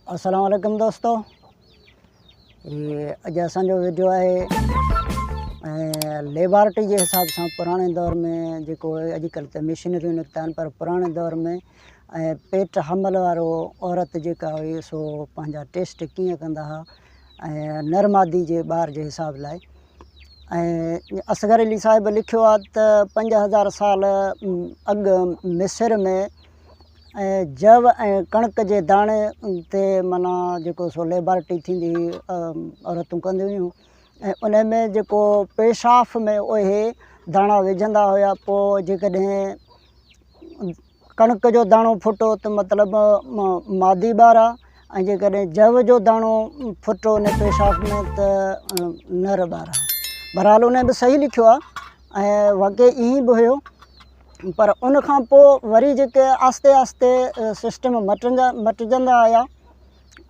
अस्सलाम वालेकुम दोस्तों, ये अॼु असांजो वीडियो आहे लेबॉरेटरी के हिसाब से पुराने दौर में जो अजकल तो मशीनरियूं निकता आहिनि, पर पुराने दौर में पेट हमल वारो औरत जेका हुई सो पंहिंजा टेस्ट कीअं कंदा हुआ नर मादी जे ॿार जे हिसाब लाइ। असगर अली साहिब लिखियो आहे त 5000 साल अॻु मिस्र में जव कणक के दाणे ते माना जो सो लेबॉरेटरी थींदी हुई, औरतूं कंदियूं हुयूं उन में जो पेशाब में उहे दाणा विझंदा हुआ। पोइ जेकॾहिं कणक जो दाणो फुटो तो मतलब मादी ॿार आहे, ऐं जेकॾहिं जव जो दाणो फुटो उन पेशाब में तो नर ॿार आहे। बहरहाल उन भी सही लिखियो आहे, वाकई ईअं बि हुयो। पर उन खां पोइ वरी जेके आस्ते आस्ते सिस्टम मटिजंदा आया,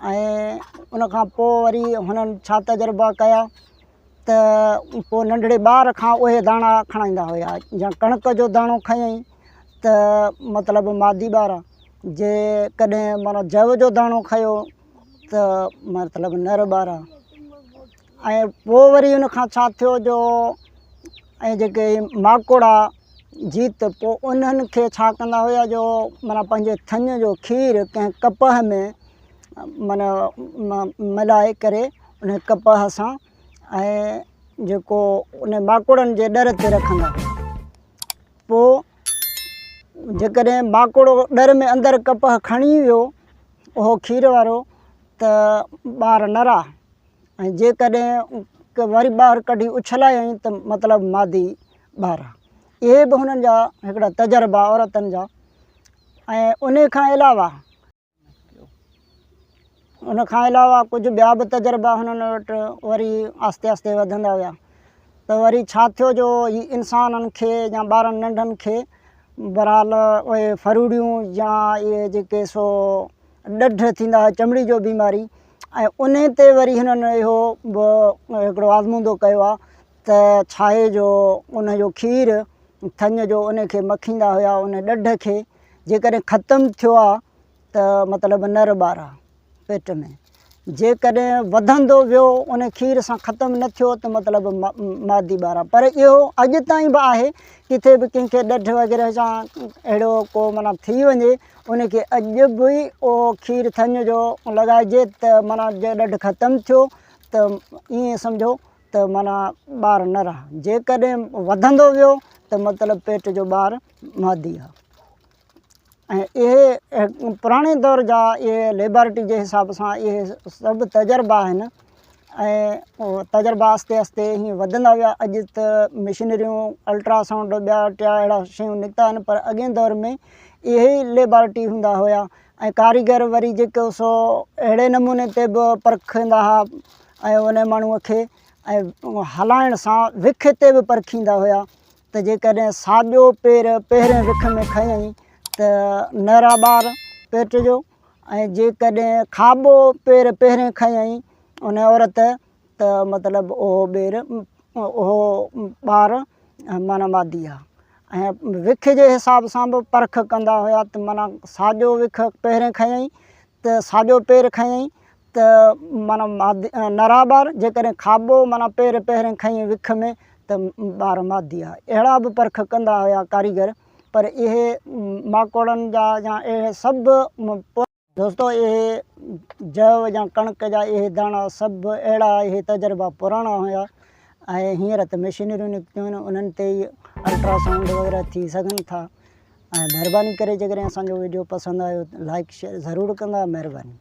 ऐं उन खां पोइ वरी हुननि छा तजुर्बा कया त पोइ नंढड़े ॿार खां उहे दाणा खणाईंदा हुया। या कणक जो दाणो खयईं त मतलब मादी ॿार आहे, जे कॾहिं माना जव जो दाणो खयो त मतलब नर ॿार आहे। ऐं पोइ वरी उन खां छा थियो जो ऐं जेके माकोड़ा जीत पोइ उन्हनि खे छा कंदा हुया जो माना पंहिंजे थञ जो खीर कंहिं कपह में माना मिलाए करे उन कपह सां ऐं जेको उन माकोड़नि जे डर ते रखंदा हुआ। पोइ जेकॾहिं माकोड़ो डर में अंदरि कपह खणी वियो उहो खीर वारो त ॿार नरा, ऐं जेकॾहिं वरी ॿाहिरि कढी उछलायईं त मतलब मादी ॿार आहे। ये भी हुननि जा हिकिड़ा तजुर्बा औरतनि जा। ऐं उन खां अलावा कुछ ॿिया भी तजुर्बा हुननि वटि वरी आस्ते आस्ते वधंदा हुआ। तो वरी छा थियो जो ही इंसाननि खे या ॿारनि नंढनि खे बहरहाल उहे फरूड़ियूं या ये जेके सो ॾढ थींदा हुआ, चमड़ी जो बीमारी, ऐं उन ते वरी हिननि इहो हिकिड़ो आज़मूदो कयो आहे त छाहे जो उन जो खीर थञ जो उन खे मखींदा हुआ। उन ॾढ खे जेकॾहिं ख़त्म थियो आहे त मतलब नर ॿार आहे पेट में, जेकॾहिं वधंदो वियो उन खीर सां ख़त्म न थियो त मतलब मादी ॿार आहे। पर इहो अॼु ताईं बि आहे, किथे बि कंहिंखे ॾढ वग़ैरह सां अहिड़ो को माना थी वञे उन खे अॼु बि उहो खीर थञ जो लॻाइजे त माना जे ॾढ ख़त्म थियो त ईअं सम्झो त माना ॿार नर आहे। जेकॾहिं वधंदो वियो तो मतलब पेट जो ॿार मादी आहे। ऐं इहे पुराणे दौर जा ये लेबॉरेटरी के हिसाब से ये सब तजुर्बा आहिनि, ऐं तजुर्बा आस्ते आस्ते हीअं वधंदा विया। अॼु त मशीनरियूं अल्ट्रासाउंड ॿिया टिया अहिड़ा शयूं निकिता आहिनि, पर अॻे दौर में इहे ई लेबॉरेटरी हूंदा हुया। ऐं कारीगर वरी जेको सो अहिड़े नमूने ते बि परखंदा हुआ, ऐं उन माण्हूअ खे ऐं हलाइण सां विख ते बि परखींदा हुया त जेकॾहिं साॼो पेर पहिरें विख में खयईं त नर ॿार पेट जो, ऐं जेकॾहिं खाॿो पेर पहिरें खयईं उन औरत त मतलब उहो ॿार माना मादी आहे। ऐं विख जे हिसाब सां बि परख कंदा हुया त माना साॼो विख पहिरें खयईं त साॼो पेर खयईं त माना मादी नरा ॿार, जेकॾहिं खाॿो माना पेर पहिरें खयईं विख में त ॿार मादी आहे। अहिड़ा भी परख कंदा हुया कारीगर। पर इहे माकोड़नि जा या इहे सभु दोस्तों इहे जव या कणक जा इहे दाणा सभु अहिड़ा इहे तजुर्बा पुराणा हुया। ऐं हींअर त मशीनरियूं निकितियूं आहिनि, उन्हनि ते ई अल्ट्रासाउंड वग़ैरह थी सघनि था। ऐं महिरबानी करे जेकॾहिं असांजो वीडियो पसंदि आयो लाइक शेयर ज़रूरु कंदा। महिरबानी।